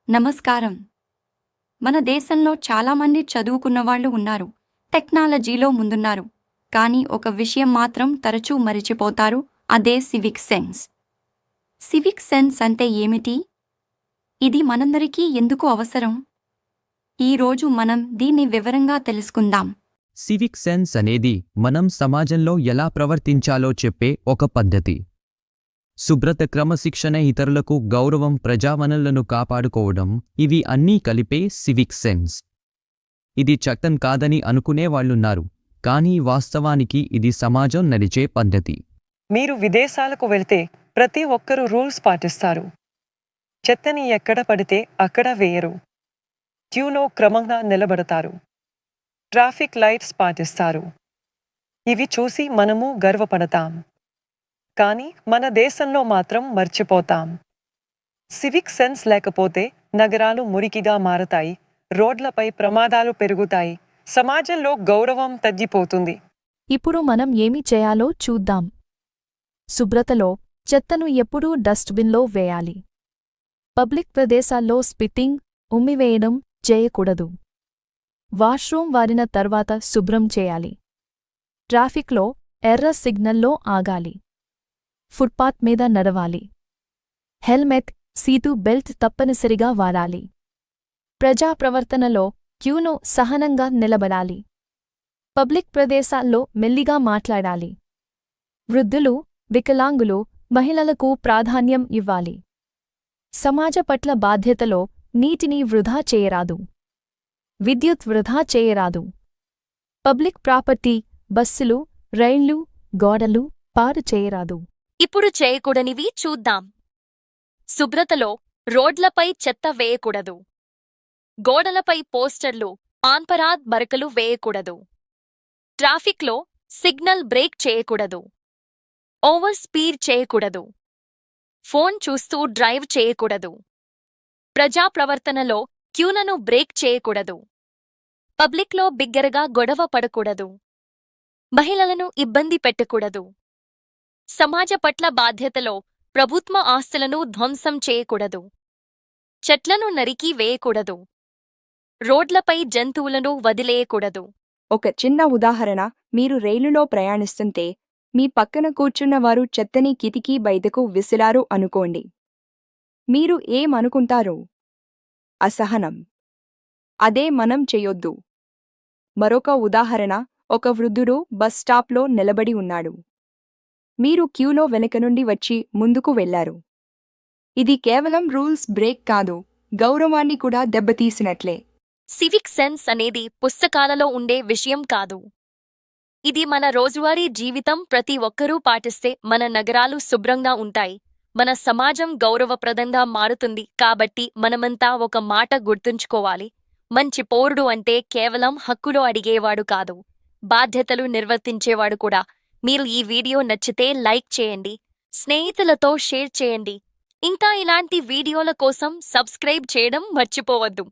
నమస్కారం. మన దేశంలో చాలామంది చదువుకున్నవాళ్ళు ఉన్నారు. టెక్నాలజీలో ముందున్నారు. కానీ ఒక విషయం మాత్రం తరచూ మరిచిపోతారు. అదే సివిక్ సెన్స్. సివిక్ సెన్స్ అంటే ఏమిటి? ఇది మనందరికీ ఎందుకు అవసరం? ఈరోజు మనం దీన్ని వివరంగా తెలుసుకుందాం. సివిక్ సెన్స్ అనేది మనం సమాజంలో ఎలా ప్రవర్తించాలో చెప్పే ఒక పద్ధతి. శుభ్రత, క్రమశిక్షణ, ఇతరులకు గౌరవం, ప్రజావనరులను కాపాడుకోవడం, ఇవి అన్నీ కలిపే సివిక్ సెన్స్. ఇది చట్టం కాదని అనుకునేవాళ్లున్నారు, కానీ వాస్తవానికి ఇది సమాజం నడిచే పద్ధతి. మీరు విదేశాలకు వెళ్తే ప్రతి ఒక్కరూ రూల్స్ పాటిస్తారు. చెత్తని ఎక్కడ పడితే అక్కడ వేయరు. క్యూలో క్రమంగా నిలబడతారు. ట్రాఫిక్ లైట్స్ పాటిస్తారు. ఇవి చూసి మనము గర్వపడతాం. కానీ మన దేశంలో మాత్రం మర్చిపోతాం. సివిక్ సెన్స్ లేకపోతే నగరాలు మురికిగా మారతాయి, రోడ్లపై ప్రమాదాలు పెరుగుతాయి, సమాజంలో గౌరవం తగ్గిపోతుంది. ఇప్పుడు మనం ఏమి చేయాలో చూద్దాం. శుభ్రతలో చెత్తను ఎప్పుడూ డస్ట్బిన్లో వేయాలి. పబ్లిక్ ప్రదేశాల్లో స్పిట్టింగ్, ఉమ్మివేయడం చేయకూడదు. వాష్రూమ్ వాడిన తర్వాత శుభ్రం చేయాలి. ట్రాఫిక్లో ఎర్ర సిగ్నల్లో ఆగాలి. ఫుట్పాత్ మీద నడవాలి. హెల్మెట్, సీటు బెల్ట్ తప్పనిసరిగా వాడాలి. ప్రజా ప్రవర్తనలో క్యూను సహనంగా నిలబడాలి. పబ్లిక్ ప్రదేశాల్లో మెల్లిగా మాట్లాడాలి. వృద్ధులు, వికలాంగులు, మహిళలకు ప్రాధాన్యం ఇవ్వాలి. సమాజ పట్ల బాధ్యతలో నీటిని వృధా చేయరాదు. విద్యుత్ వృధా చేయరాదు. పబ్లిక్ ప్రాపర్టీ, బస్సులు, రైళ్లు, గోడలు పాడు చేయరాదు. ఇప్పుడు చేయకూడనివి చూద్దాం. శుభ్రతలో రోడ్లపై చెత్త వేయకూడదు. గోడలపై పోస్టర్లు, ఆన్పరాద్ బరకలు వేయకూడదు. ట్రాఫిక్లో సిగ్నల్ బ్రేక్ చేయకూడదు. ఓవర్ స్పీడ్ చేయకూడదు. ఫోన్ చూస్తూ డ్రైవ్ చేయకూడదు. ప్రజా ప్రవర్తనలో క్యూలను బ్రేక్ చేయకూడదు. పబ్లిక్లో బిగ్గరగా గొడవ పడకూడదు. మహిళలను ఇబ్బంది పెట్టకూడదు. సమాజ పట్ల బాధ్యతలో ప్రభుత్వ ఆస్తులను ధ్వంసం చేయకూడదు. చెట్లను నరికి వేయకూడదు. రోడ్లపై జంతువులను వదిలేయకూడదు. ఒక చిన్న ఉదాహరణ, మీరు రైలులో ప్రయాణిస్తుంటే మీ పక్కన కూర్చున్నవారు చెత్తని కిటికీ బయటకు విసిరారు అనుకోండి. మీరు ఏమనుకుంటారు? అసహనం. అదే మనం చెయ్యొద్దు. మరొక ఉదాహరణ, ఒక వృద్ధుడు బస్ స్టాప్లో నిలబడి ఉన్నాడు. మీరు క్యూలో వెనక నుండి వచ్చి ముందుకు వెళ్లారు. ఇది కేవలం రూల్స్ బ్రేక్ కాదు, గౌరవాన్ని కూడా దెబ్బతీసినట్లే. సివిక్ సెన్స్ అనేది పుస్తకాలలో ఉండే విషయం కాదు. ఇది మన రోజువారీ జీవితం. ప్రతి ఒక్కరూ పాటిస్తే మన నగరాలు శుభ్రంగా ఉంటాయి, మన సమాజం గౌరవప్రదంగా మారుతుంది. కాబట్టి మనమంతా ఒక మాట గుర్తుంచుకోవాలి. మంచి పౌరుడు అంటే కేవలం హక్కులు అడిగేవాడు కాదు, బాధ్యతలు నిర్వర్తించేవాడు కూడా. మీరు ఈ వీడియో నచ్చితే లైక్ చేయండి, స్నేహితులతో షేర్ చేయండి. ఇంకా ఇలాంటి వీడియోల కోసం సబ్స్క్రైబ్ చేయడం మర్చిపోవద్దు.